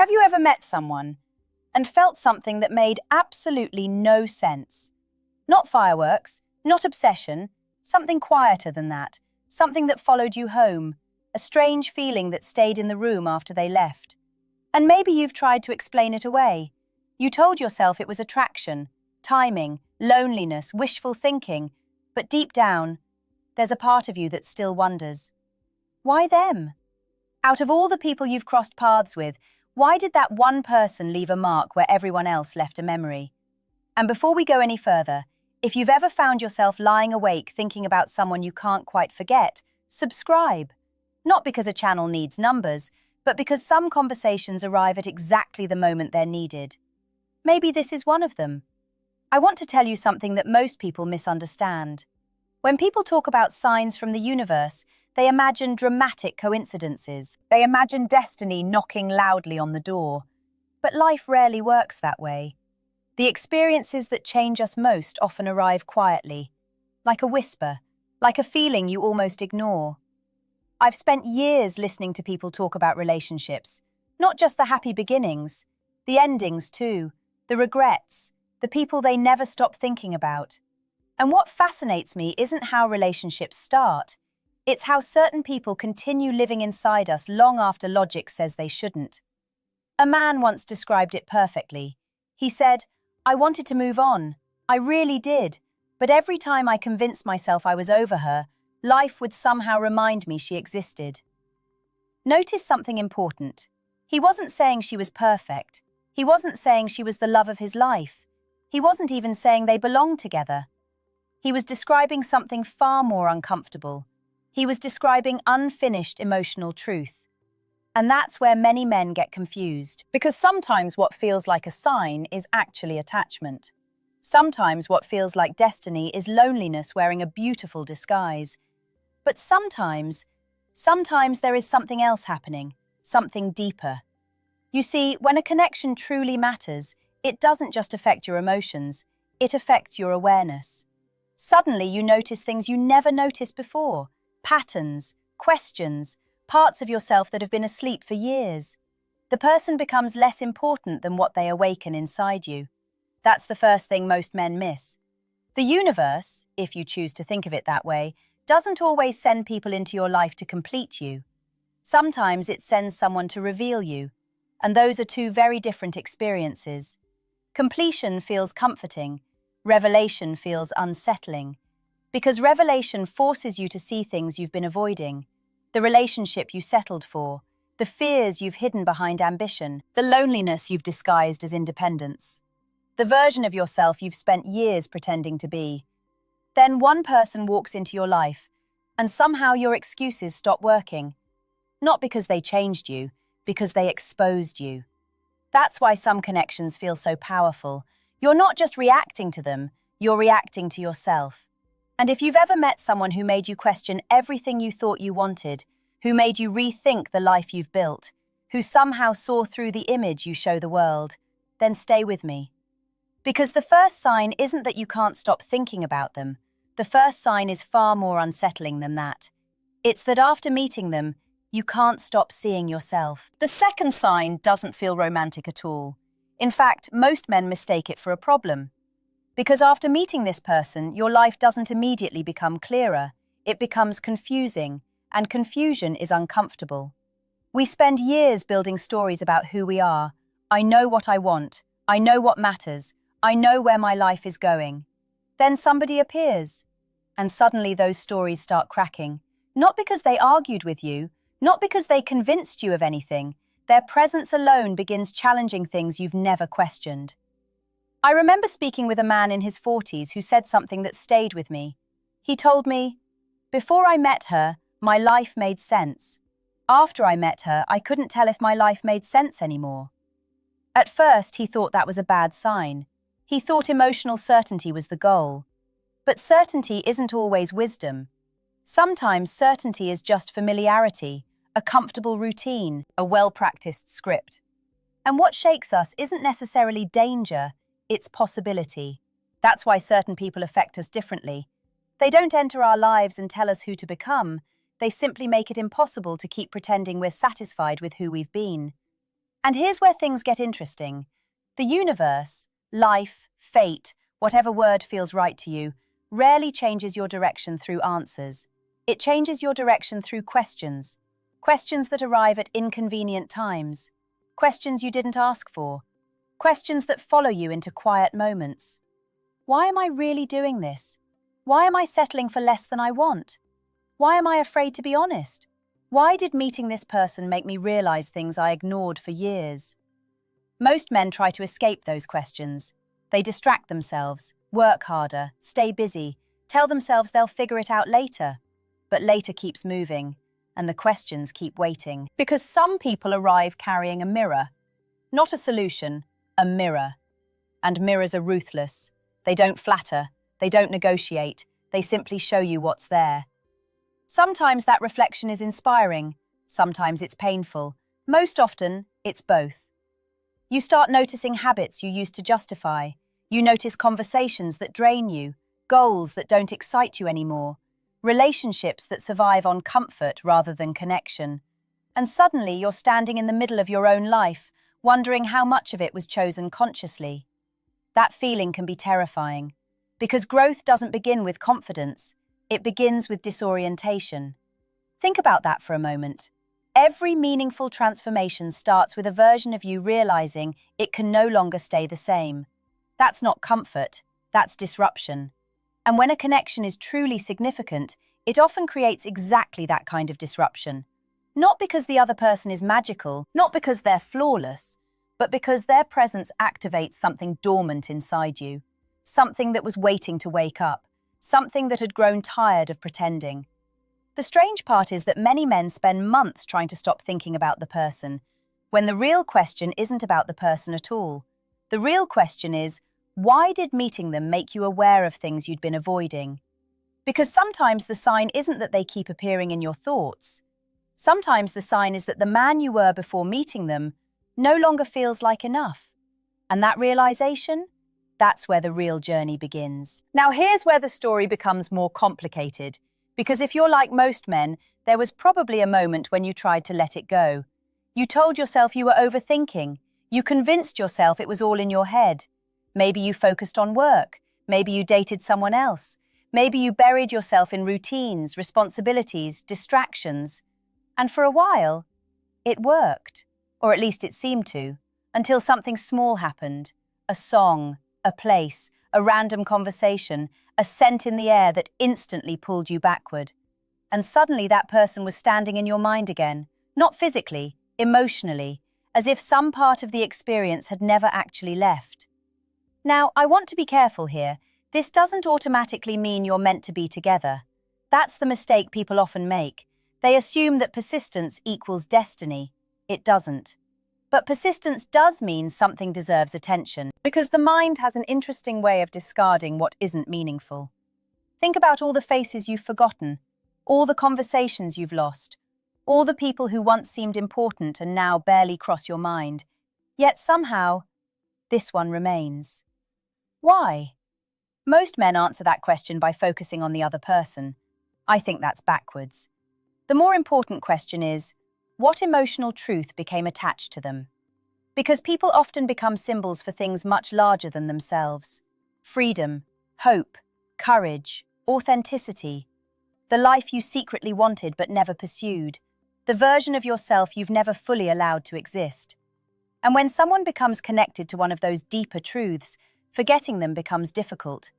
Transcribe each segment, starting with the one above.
Have you ever met someone and felt something that made absolutely no sense? Not fireworks, not obsession, something quieter than that, something that followed you home, a strange feeling that stayed in the room after they left. And maybe you've tried to explain it away. You told yourself it was attraction, timing, loneliness, wishful thinking, but deep down, there's a part of you that still wonders. Why them? Out of all the people you've crossed paths with, why did that one person leave a mark where everyone else left a memory? And before we go any further, if you've ever found yourself lying awake thinking about someone you can't quite forget, subscribe. Not because a channel needs numbers, but because some conversations arrive at exactly the moment they're needed. Maybe this is one of them. I want to tell you something that most people misunderstand. When people talk about signs from the universe, they imagine dramatic coincidences. They imagine destiny knocking loudly on the door. But life rarely works that way. The experiences that change us most often arrive quietly, like a whisper, like a feeling you almost ignore. I've spent years listening to people talk about relationships, not just the happy beginnings, the endings too, the regrets, the people they never stop thinking about. And what fascinates me isn't how relationships start. It's how certain people continue living inside us long after logic says they shouldn't. A man once described it perfectly. He said, "I wanted to move on. I really did. But every time I convinced myself I was over her, life would somehow remind me she existed." Notice something important. He wasn't saying she was perfect. He wasn't saying she was the love of his life. He wasn't even saying they belonged together. He was describing something far more uncomfortable. He was describing unfinished emotional truth. And that's where many men get confused. Because sometimes what feels like a sign is actually attachment. Sometimes what feels like destiny is loneliness wearing a beautiful disguise. But sometimes there is something else happening, something deeper. You see, when a connection truly matters, it doesn't just affect your emotions, it affects your awareness. Suddenly you notice things you never noticed before. Patterns, questions, parts of yourself that have been asleep for years. The person becomes less important than what they awaken inside you. That's the first thing most men miss. The universe, if you choose to think of it that way, doesn't always send people into your life to complete you. Sometimes it sends someone to reveal you, and those are two very different experiences. Completion feels comforting, revelation feels unsettling. Because revelation forces you to see things you've been avoiding, the relationship you settled for, the fears you've hidden behind ambition, the loneliness you've disguised as independence, the version of yourself you've spent years pretending to be. Then one person walks into your life, and somehow your excuses stop working. Not because they changed you, because they exposed you. That's why some connections feel so powerful. You're not just reacting to them, you're reacting to yourself. And if you've ever met someone who made you question everything you thought you wanted, who made you rethink the life you've built, who somehow saw through the image you show the world, then stay with me. Because the first sign isn't that you can't stop thinking about them. The first sign is far more unsettling than that. It's that after meeting them, you can't stop seeing yourself. The second sign doesn't feel romantic at all. In fact, most men mistake it for a problem. Because after meeting this person, your life doesn't immediately become clearer. It becomes confusing, and confusion is uncomfortable. We spend years building stories about who we are. I know what I want. I know what matters. I know where my life is going. Then somebody appears, and suddenly those stories start cracking. Not because they argued with you, not because they convinced you of anything. Their presence alone begins challenging things you've never questioned. I remember speaking with a man in his 40s who said something that stayed with me. He told me, "Before I met her, my life made sense. After I met her, I couldn't tell if my life made sense anymore." At first, he thought that was a bad sign. He thought emotional certainty was the goal. But certainty isn't always wisdom. Sometimes certainty is just familiarity, a comfortable routine, a well-practiced script. And what shakes us isn't necessarily danger, it's possibility. That's why certain people affect us differently. They don't enter our lives and tell us who to become. They simply make it impossible to keep pretending we're satisfied with who we've been. And here's where things get interesting. The universe, life, fate, whatever word feels right to you, rarely changes your direction through answers. It changes your direction through questions. Questions that arrive at inconvenient times. Questions you didn't ask for. Questions that follow you into quiet moments. Why am I really doing this? Why am I settling for less than I want? Why am I afraid to be honest? Why did meeting this person make me realize things I ignored for years? Most men try to escape those questions. They distract themselves, work harder, stay busy, tell themselves they'll figure it out later. But later keeps moving, and the questions keep waiting. Because some people arrive carrying a mirror. Not a solution, a mirror. And mirrors are ruthless. They don't flatter, they don't negotiate, they simply show you what's there. Sometimes that reflection is inspiring, sometimes it's painful. Most often, it's both. You start noticing habits you used to justify. You notice conversations that drain you, goals that don't excite you anymore, relationships that survive on comfort rather than connection. And suddenly you're standing in the middle of your own life, wondering how much of it was chosen consciously. That feeling can be terrifying, because growth doesn't begin with confidence, it begins with disorientation. Think about that for a moment. Every meaningful transformation starts with a version of you realizing it can no longer stay the same. That's not comfort, that's disruption. And when a connection is truly significant, it often creates exactly that kind of disruption. Not because the other person is magical, not because they're flawless, but because their presence activates something dormant inside you, something that was waiting to wake up, something that had grown tired of pretending. The strange part is that many men spend months trying to stop thinking about the person, when the real question isn't about the person at all. The real question is, why did meeting them make you aware of things you'd been avoiding? Because sometimes the sign isn't that they keep appearing in your thoughts. Sometimes the sign is that the man you were before meeting them no longer feels like enough. And that realization? That's where the real journey begins. Now here's where the story becomes more complicated, because if you're like most men, there was probably a moment when you tried to let it go. You told yourself you were overthinking. You convinced yourself it was all in your head. Maybe you focused on work. Maybe you dated someone else. Maybe you buried yourself in routines, responsibilities, distractions. And for a while, it worked. Or at least it seemed to, until something small happened. A song, a place, a random conversation, a scent in the air that instantly pulled you backward. And suddenly that person was standing in your mind again, not physically, emotionally, as if some part of the experience had never actually left. Now, I want to be careful here. This doesn't automatically mean you're meant to be together. That's the mistake people often make. They assume that persistence equals destiny. It doesn't. But persistence does mean something deserves attention, because the mind has an interesting way of discarding what isn't meaningful. Think about all the faces you've forgotten, all the conversations you've lost, all the people who once seemed important and now barely cross your mind. Yet somehow, this one remains. Why? Most men answer that question by focusing on the other person. I think that's backwards. The more important question is, what emotional truth became attached to them? Because people often become symbols for things much larger than themselves. Freedom, hope, courage, authenticity. The life you secretly wanted but never pursued. The version of yourself you've never fully allowed to exist. And when someone becomes connected to one of those deeper truths, forgetting them becomes difficult.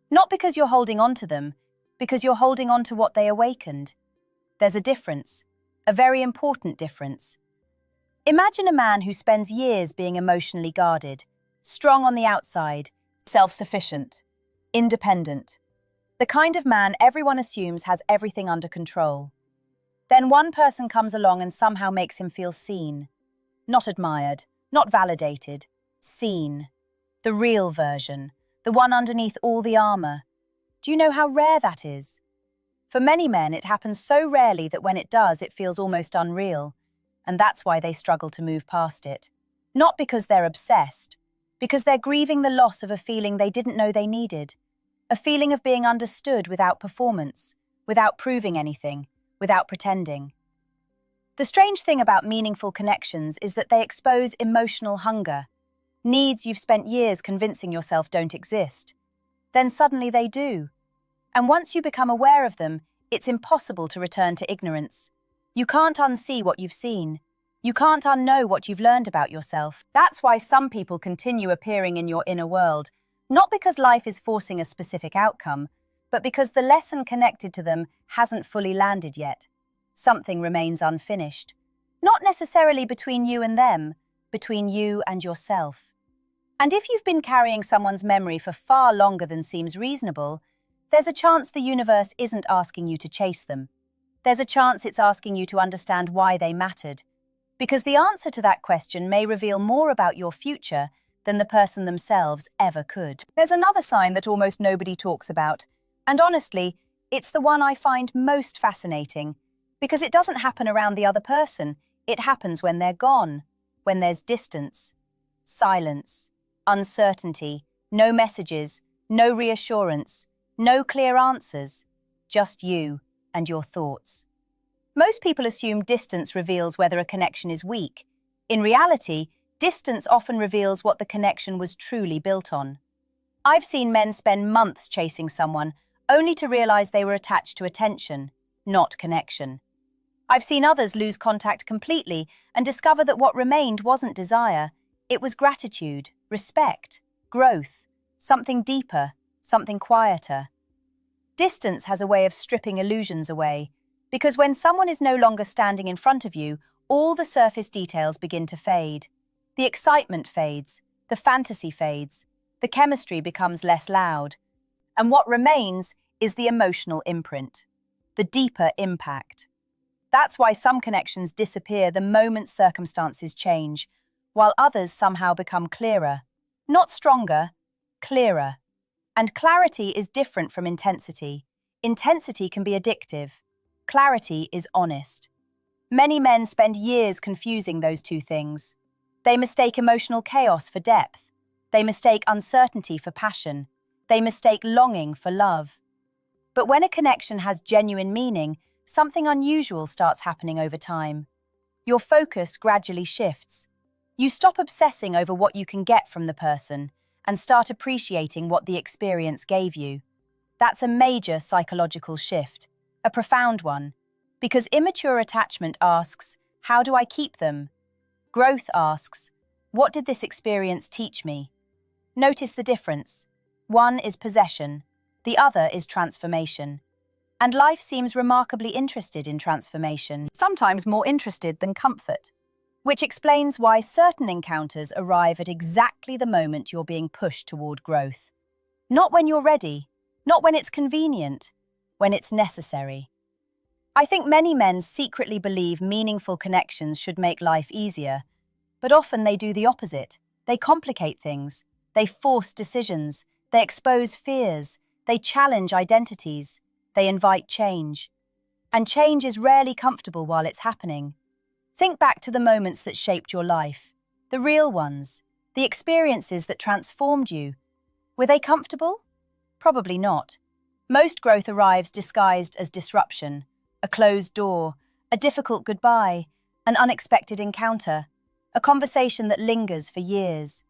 Not because you're holding on to them, because you're holding on to what they awakened. There's a difference. A very important difference. Imagine a man who spends years being emotionally guarded, strong on the outside, self-sufficient, independent. The kind of man everyone assumes has everything under control. Then one person comes along and somehow makes him feel seen. Not admired, not validated, seen. The real version, the one underneath all the armor. Do you know how rare that is? For many men, it happens so rarely that when it does, it feels almost unreal. And that's why they struggle to move past it. Not because they're obsessed, because they're grieving the loss of a feeling they didn't know they needed. A feeling of being understood without performance, without proving anything, without pretending. The strange thing about meaningful connections is that they expose emotional hunger, needs you've spent years convincing yourself don't exist. Then suddenly they do. And once you become aware of them, it's impossible to return to ignorance. You can't unsee what you've seen. You can't unknow what you've learned about yourself. That's why some people continue appearing in your inner world, not because life is forcing a specific outcome, but because the lesson connected to them hasn't fully landed yet. Something remains unfinished. Not necessarily between you and them, between you and yourself. And if you've been carrying someone's memory for far longer than seems reasonable, there's a chance the universe isn't asking you to chase them. There's a chance it's asking you to understand why they mattered. Because the answer to that question may reveal more about your future than the person themselves ever could. There's another sign that almost nobody talks about, and honestly, it's the one I find most fascinating, because it doesn't happen around the other person. It happens when they're gone, when there's distance, silence, uncertainty, no messages, no reassurance, no clear answers, just you and your thoughts. Most people assume distance reveals whether a connection is weak. In reality, distance often reveals what the connection was truly built on. I've seen men spend months chasing someone, only to realize they were attached to attention, not connection. I've seen others lose contact completely and discover that what remained wasn't desire, it was gratitude, respect, growth, something deeper, something quieter. Distance has a way of stripping illusions away, because when someone is no longer standing in front of you, all the surface details begin to fade. The excitement fades, the fantasy fades, the chemistry becomes less loud. And what remains is the emotional imprint, the deeper impact. That's why some connections disappear the moment circumstances change, while others somehow become clearer. Not stronger, clearer. And clarity is different from intensity. Intensity can be addictive. Clarity is honest. Many men spend years confusing those two things. They mistake emotional chaos for depth. They mistake uncertainty for passion. They mistake longing for love. But when a connection has genuine meaning, something unusual starts happening over time. Your focus gradually shifts. You stop obsessing over what you can get from the person and start appreciating what the experience gave you. That's a major psychological shift, a profound one, because immature attachment asks, how do I keep them? Growth asks, what did this experience teach me? Notice the difference. One is possession, the other is transformation. And life seems remarkably interested in transformation, sometimes more interested than comfort, which explains why certain encounters arrive at exactly the moment you're being pushed toward growth. Not when you're ready, not when it's convenient, when it's necessary. I think many men secretly believe meaningful connections should make life easier, but often they do the opposite. They complicate things, they force decisions, they expose fears, they challenge identities, they invite change. And change is rarely comfortable while it's happening. Think back to the moments that shaped your life, the real ones, the experiences that transformed you. Were they comfortable? Probably not. Most growth arrives disguised as disruption, a closed door, a difficult goodbye, an unexpected encounter, a conversation that lingers for years.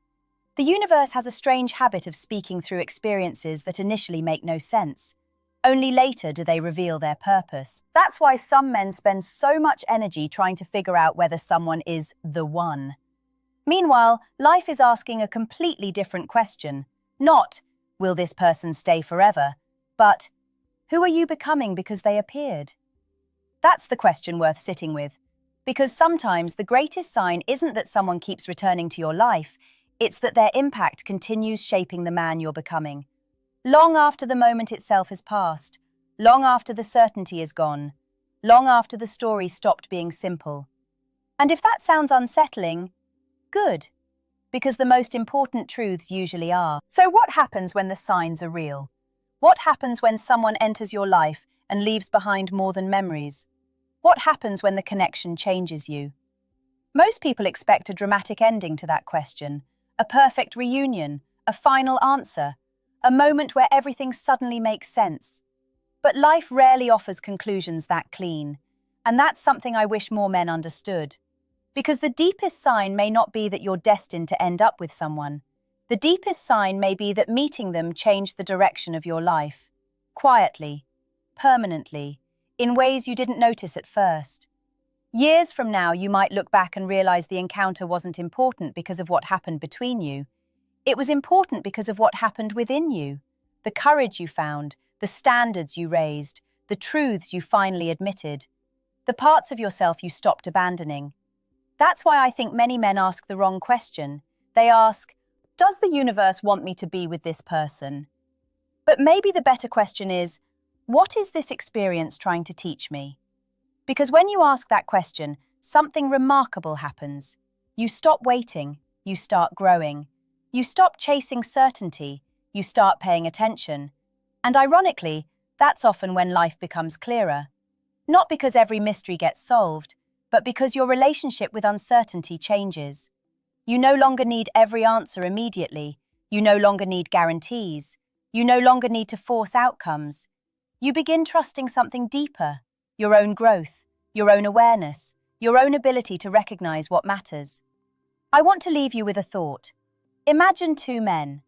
The universe has a strange habit of speaking through experiences that initially make no sense. Only later do they reveal their purpose. That's why some men spend so much energy trying to figure out whether someone is the one. Meanwhile, life is asking a completely different question. Not, will this person stay forever? But, who are you becoming because they appeared? That's the question worth sitting with. Because sometimes the greatest sign isn't that someone keeps returning to your life, it's that their impact continues shaping the man you're becoming. Long after the moment itself has passed, long after the certainty is gone, long after the story stopped being simple. And if that sounds unsettling, good, because the most important truths usually are. So what happens when the signs are real? What happens when someone enters your life and leaves behind more than memories? What happens when the connection changes you? Most people expect a dramatic ending to that question, a perfect reunion, a final answer, a moment where everything suddenly makes sense. But life rarely offers conclusions that clean, And that's something I wish more men understood. Because the deepest sign may not be that you're destined to end up with someone. The deepest sign may be that meeting them changed the direction of your life. Quietly, permanently, in ways you didn't notice at first. Years from now, you might look back and realize the encounter wasn't important because of what happened between you. It was important because of what happened within you. The courage you found, the standards you raised, the truths you finally admitted, the parts of yourself you stopped abandoning. That's why I think many men ask the wrong question. They ask, does the universe want me to be with this person? But maybe the better question is, what is this experience trying to teach me? Because when you ask that question, something remarkable happens. You stop waiting, you start growing. You stop chasing certainty, you start paying attention. And ironically, that's often when life becomes clearer. Not because every mystery gets solved, but because your relationship with uncertainty changes. You no longer need every answer immediately. You no longer need guarantees. You no longer need to force outcomes. You begin trusting something deeper, your own growth, your own awareness, your own ability to recognize what matters. I want to leave you with a thought. Imagine two men.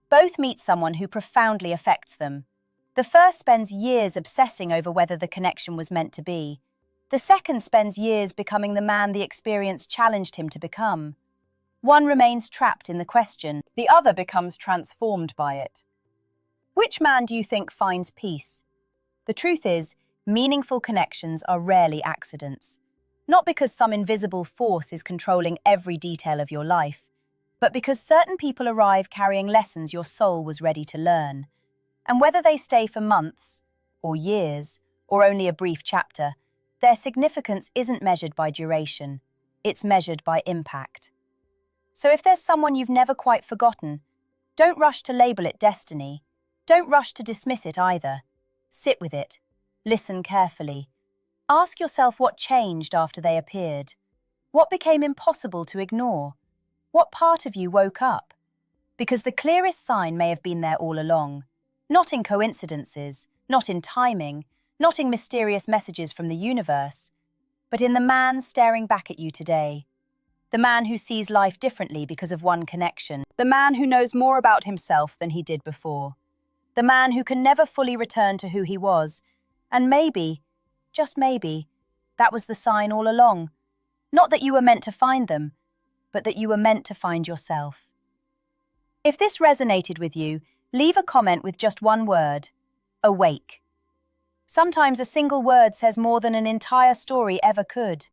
Both meet someone who profoundly affects them. The first spends years obsessing over whether the connection was meant to be. The second spends years becoming the man the experience challenged him to become. One remains trapped in the question, the other becomes transformed by it. Which man do you think finds peace? The truth is, meaningful connections are rarely accidents. Not because some invisible force is controlling every detail of your life, but because certain people arrive carrying lessons your soul was ready to learn. And whether they stay for months, or years, or only a brief chapter, their significance isn't measured by duration, it's measured by impact. So if there's someone you've never quite forgotten, don't rush to label it destiny. Don't rush to dismiss it either. Sit with it. Listen carefully. Ask yourself what changed after they appeared. What became impossible to ignore? What part of you woke up? Because the clearest sign may have been there all along. Not in coincidences, not in timing, not in mysterious messages from the universe, but in the man staring back at you today. The man who sees life differently because of one connection. The man who knows more about himself than he did before. The man who can never fully return to who he was. And maybe, just maybe, that was the sign all along. Not that you were meant to find them, but that you were meant to find yourself. If this resonated with you, leave a comment with just one word: awake. Sometimes a single word says more than an entire story ever could.